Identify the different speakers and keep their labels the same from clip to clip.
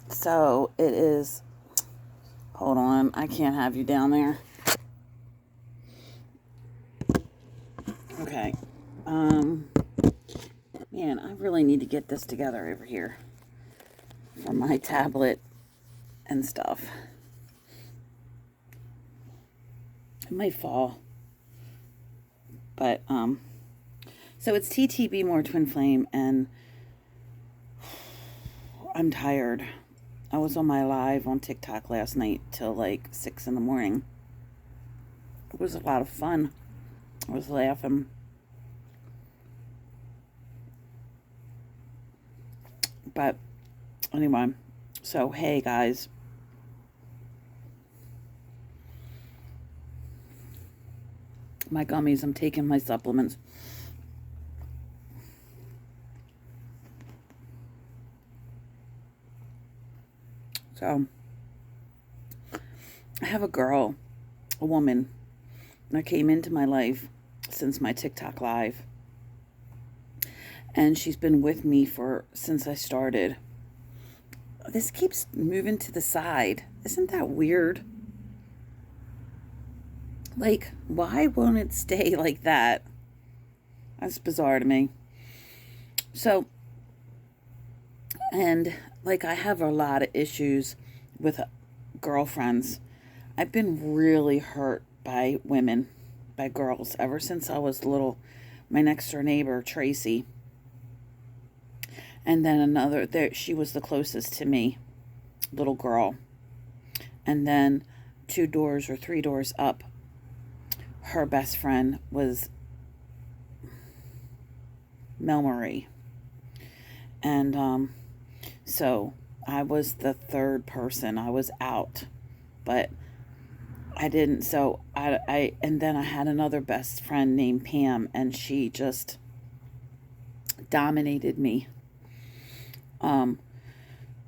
Speaker 1: So it is. Hold on, I can't have you down there. Okay. Um, Man, I really need to get this together over here for my tablet and stuff. It might fall, but so it's TTB more Twin Flame, and I'm tired. I was on my live on TikTok last night till like 6 in the morning. It was a lot of fun. I was laughing. But anyway, so hey guys. My gummies, I'm taking my supplements. So I have a woman that came into my life since my TikTok live. And she's been with me since I started. This keeps moving to the side. Isn't that weird? Like, why won't it stay like that? That's bizarre to me. So, and like, I have a lot of issues with girlfriends. I've been really hurt by women, by girls, ever since I was little. My next door neighbor, Tracy, and then another, there, she was the closest to me, little girl. And then 2 doors or 3 doors up, her best friend was Mel Marie. And so I was the third person. I was out, but I didn't. So and then I had another best friend named Pam, and she just dominated me.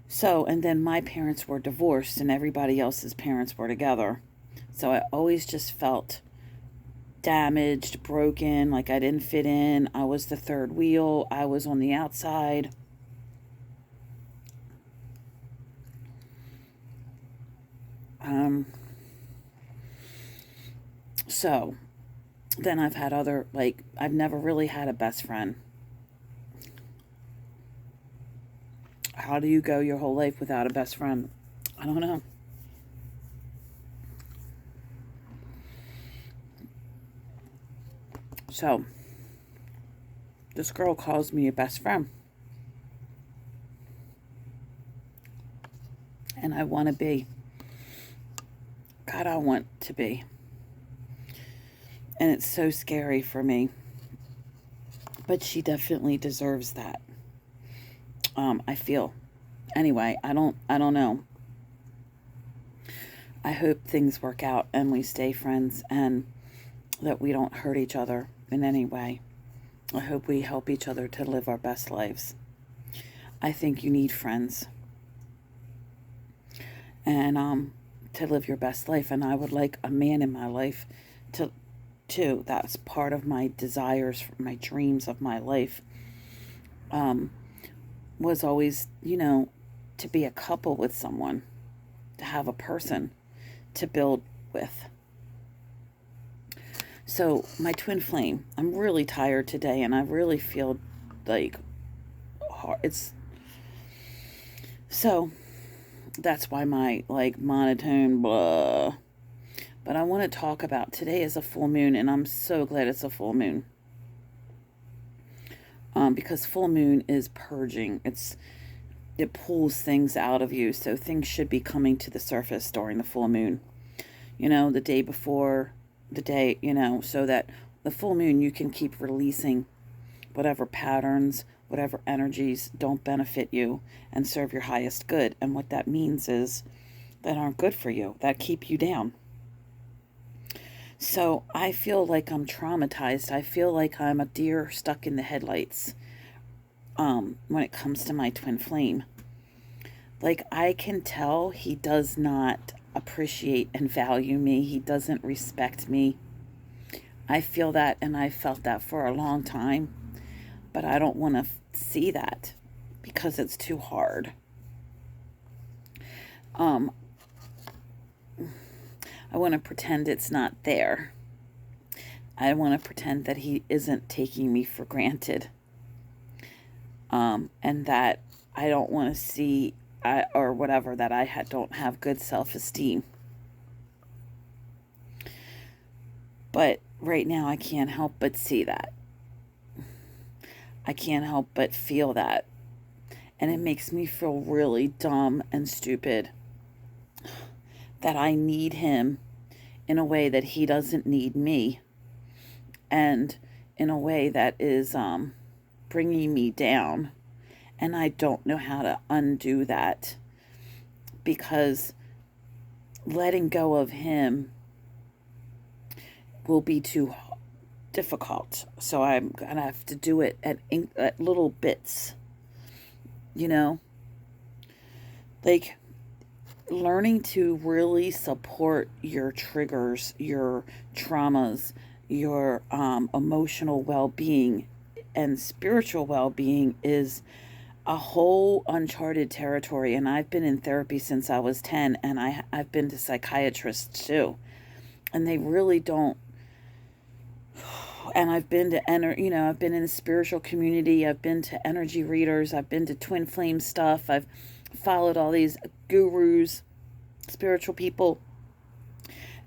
Speaker 1: So, and then my parents were divorced and everybody else's parents were together. So I always just felt damaged, broken, like I didn't fit in. I was the third wheel. I was on the outside. So then I've had I've never really had a best friend. How do you go your whole life without a best friend? I don't know. So, this girl calls me a best friend. And I want to be. God, I want to be. And it's so scary for me. But she definitely deserves that. I feel. Anyway, I don't know. I hope things work out and we stay friends and that we don't hurt each other in any way. I hope we help each other to live our best lives. I think you need friends. And to live your best life, and I would like a man in my life too. That's part of my desires, my dreams of my life. Was always, to be a couple with someone, to have a person to build with. So, my twin flame, I'm really tired today and I really feel like so that's why my monotone blah. But I want to talk about today is a full moon, and I'm so glad it's a full moon. Because full moon is purging. It pulls things out of you, so things should be coming to the surface during the full moon. The day before the day, so that the full moon you can keep releasing whatever patterns, whatever energies don't benefit you and serve your highest good. And what that means is that aren't good for you, that keep you down. So I feel like I'm traumatized. I feel like I'm a deer stuck in the headlights when it comes to my twin flame. Like, I can tell he does not appreciate and value me. He doesn't respect me. I feel that, and I felt that for a long time. But I don't want to see that because it's too hard. I want to pretend it's not there. I want to pretend that he isn't taking me for granted. And that I don't want to see, or whatever, that I don't have good self-esteem. But right now I can't help but see that. I can't help but feel that. And it makes me feel really dumb and stupid that I need him in a way that he doesn't need me. And in a way that is bringing me down. And I don't know how to undo that. Because letting go of him will be too difficult. So I'm going to have to do it at little bits. You know? Like, learning to really support your triggers, your traumas, your emotional well-being and spiritual well-being is a whole uncharted territory. And I've been in therapy since I was 10, and I've been to psychiatrists too. And they really don't. And I've been to I've been in the spiritual community. I've been to energy readers. I've been to TWinflame stuff. I've followed all these gurus, spiritual people.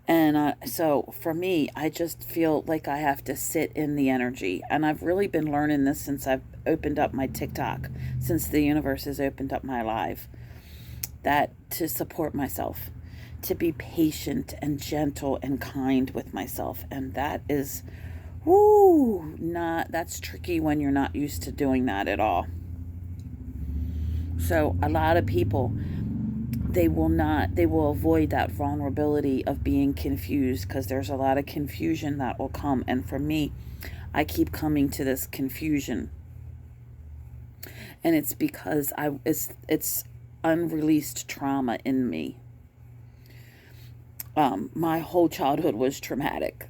Speaker 1: And so for me, I just feel like I have to sit in the energy. And I've really been learning this since I've opened up my TikTok, since the universe has opened up my life, that to support myself, to be patient and gentle and kind with myself. And that is, that's tricky when you're not used to doing that at all. So a lot of people, they will avoid that vulnerability of being confused, because there's a lot of confusion that will come. And for me, I keep coming to this confusion. And it's because it's unreleased trauma in me. My whole childhood was traumatic.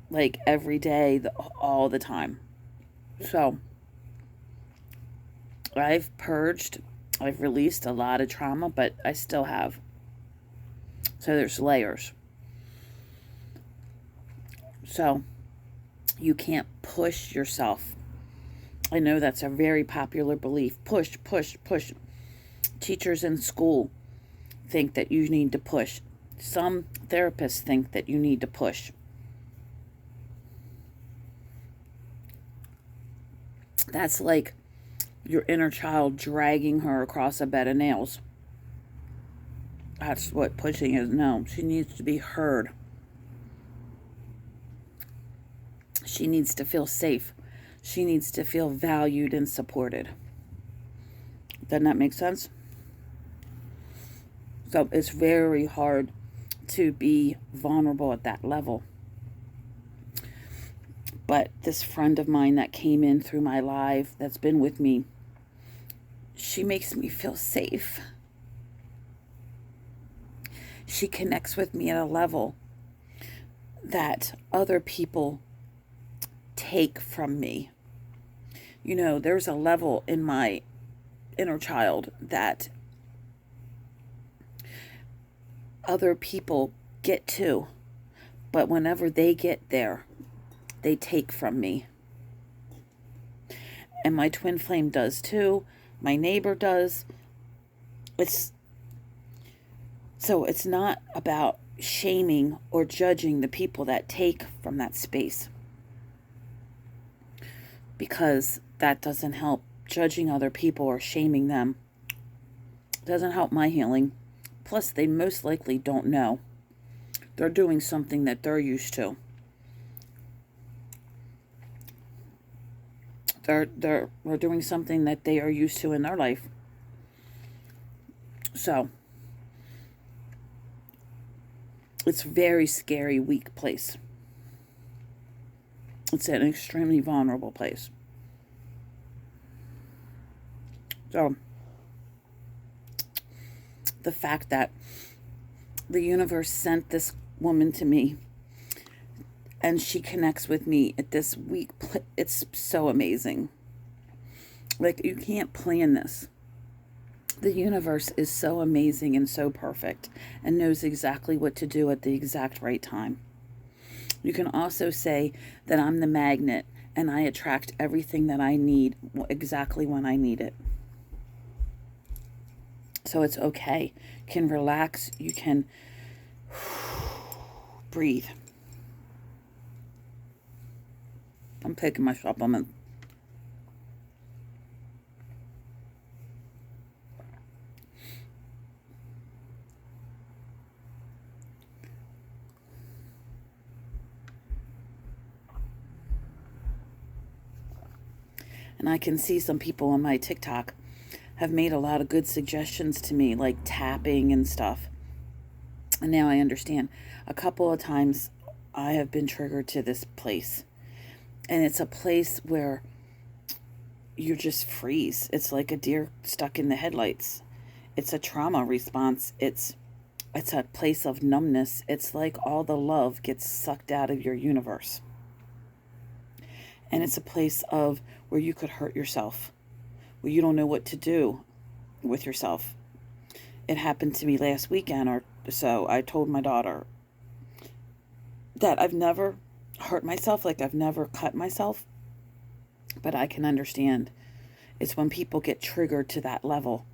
Speaker 1: Like every day, all the time. So I've purged, I've released a lot of trauma, but I still have. So there's layers. So you can't push yourself. I know that's a very popular belief. Push, push, push. Teachers in school think that you need to push. Some therapists think that you need to push. That's like your inner child dragging her across a bed of nails. That's what pushing is. No, she needs to be heard. She needs to feel safe. She needs to feel valued and supported. Doesn't that make sense? So it's very hard to be vulnerable at that level. But this friend of mine that came in through my live, that's been with me, she makes me feel safe. She connects with me at a level that other people take from me. You know, there's a level in my inner child that other people get to, but whenever they get there, they take from me. And my twin flame does too. My neighbor does. So it's not about shaming or judging the people that take from that space, because that doesn't help. Judging other people or shaming them doesn't help my healing. Plus, they most likely don't know. They're doing something that they're used to. They're doing something that they are used to in their life. So it's a very scary, weak place. It's an extremely vulnerable place. So the fact that the universe sent this woman to me and she connects with me at this week, it's so amazing. Like, you can't plan this. The universe is so amazing and so perfect and knows exactly what to do at the exact right time. You can also say that I'm the magnet and I attract everything that I need exactly when I need it. So it's okay. You can relax. You can breathe. I'm picking my supplement. And I can see some people on my TikTok have made a lot of good suggestions to me, like tapping and stuff. And now I understand. A couple of times I have been triggered to this place. And it's a place where you just freeze. It's like a deer stuck in the headlights. It's a trauma response. It's a place of numbness. It's like all the love gets sucked out of your universe. And it's a place of where you could hurt yourself, where you don't know what to do with yourself. It happened to me last weekend or so. I told my daughter that I've never hurt myself, like I've never cut myself, but I can understand. It's when people get triggered to that level.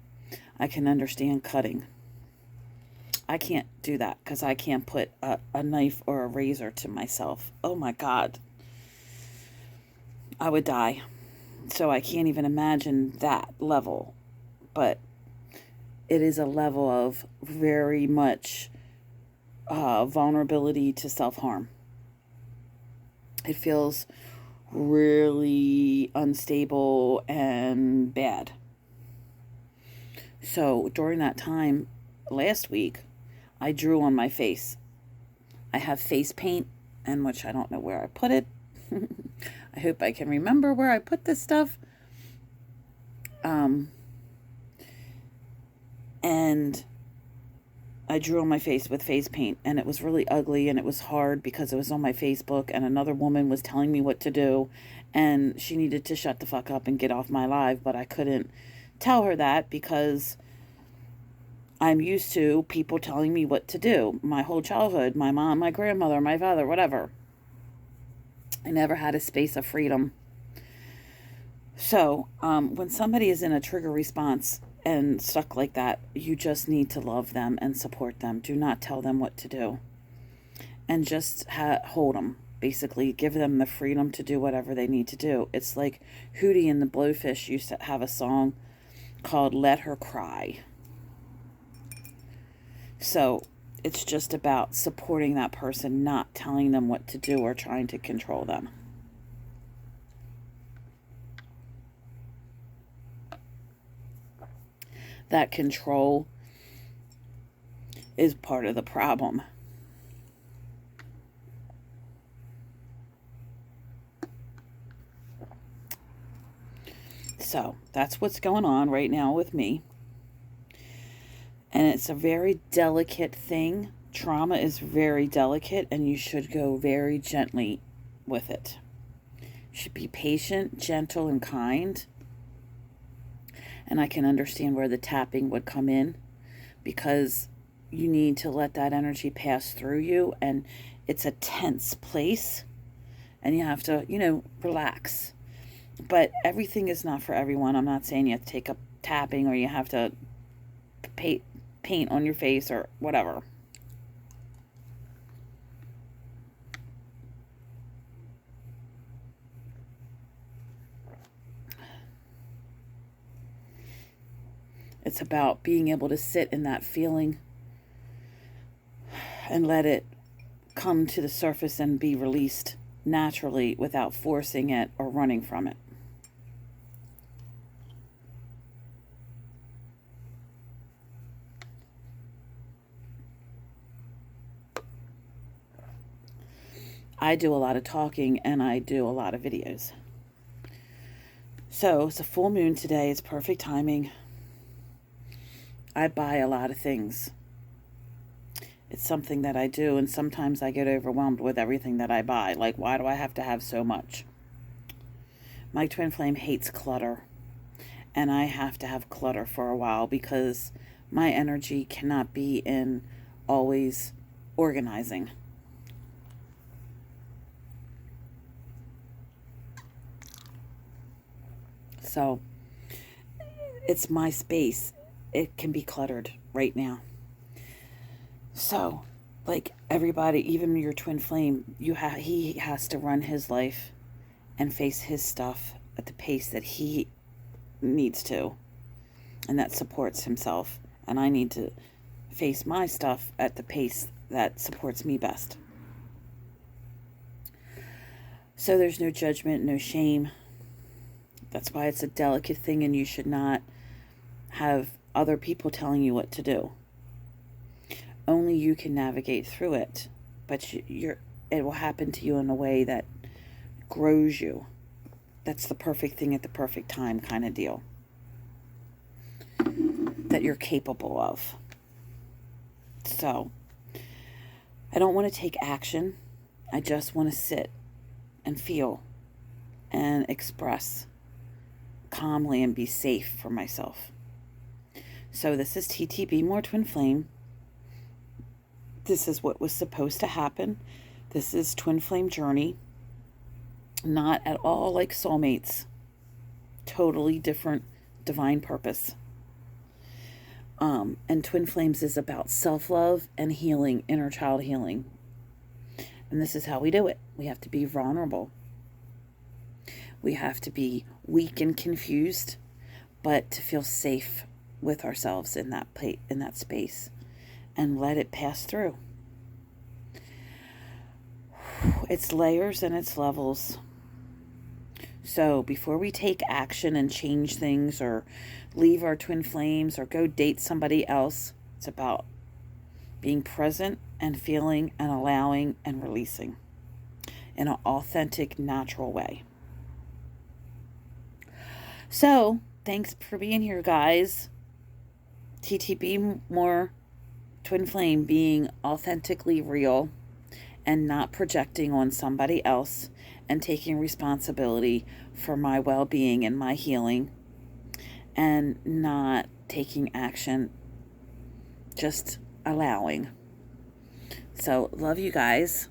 Speaker 1: I can understand cutting. I can't do that because I can't put a knife or a razor to myself. Oh my God. I would die. So I can't even imagine that level. But it is a level of very much vulnerability to self-harm. It feels really unstable and bad. So during that time last week, I drew on my face. I have face paint, and which I don't know where I put it. I hope I can remember where I put this stuff. And I drew on my face with face paint, and it was really ugly, and it was hard because it was on my Facebook, and another woman was telling me what to do, and she needed to shut the fuck up and get off my live, but I couldn't tell her that because I'm used to people telling me what to do. My whole childhood, my mom, my grandmother, my father, whatever. I never had a space of freedom. So when somebody is in a trigger response and stuck like that, you just need to love them and support them. Do not tell them what to do. And just hold them. Basically, give them the freedom to do whatever they need to do. It's like Hootie and the Blowfish used to have a song called Let Her Cry. So it's just about supporting that person, not telling them what to do or trying to control them. That control is part of the problem. So that's what's going on right now with me. And it's a very delicate thing. Trauma is very delicate, and you should go very gently with it. You should be patient, gentle, and kind. And I can understand where the tapping would come in, because you need to let that energy pass through you, and it's a tense place, and you have to, relax. But everything is not for everyone. I'm not saying you have to take up tapping or you have to paint on your face or whatever. It's about being able to sit in that feeling and let it come to the surface and be released naturally without forcing it or running from it. I do a lot of talking and I do a lot of videos. So it's a full moon today. It's perfect timing. I buy a lot of things. It's something that I do, and sometimes I get overwhelmed with everything that I buy. Like, why do I have to have so much? My twin flame hates clutter. and I have to have clutter for a while because my energy cannot be in always organizing. So it's my space. It can be cluttered right now. So, like everybody, even your twin flame, he has to run his life and face his stuff at the pace that he needs to, and that supports himself. And I need to face my stuff at the pace that supports me best. So there's no judgment, no shame. That's why it's a delicate thing, and you should not have other people telling you what to do. Only you can navigate through it, but it will happen to you in a way that grows you. That's the perfect thing at the perfect time kind of deal that you're capable of. So, I don't want to take action. I just want to sit and feel and express calmly and be safe for myself. So this is TT, Be More Twin Flame. This is what was supposed to happen. This is Twin Flame Journey. Not at all like soulmates. Totally different divine purpose. And Twin Flames is about self-love and healing, inner child healing. And this is how we do it. We have to be vulnerable. We have to be weak and confused, but to feel safe with ourselves in that space, and let it pass through. It's layers and it's levels. So before we take action and change things or leave our twin flames or go date somebody else, it's about being present and feeling and allowing and releasing in an authentic, natural way. So, thanks for being here, guys. TTB More Twin Flame, being authentically real and not projecting on somebody else, and taking responsibility for my well-being and my healing, and not taking action, just allowing. So, love you guys.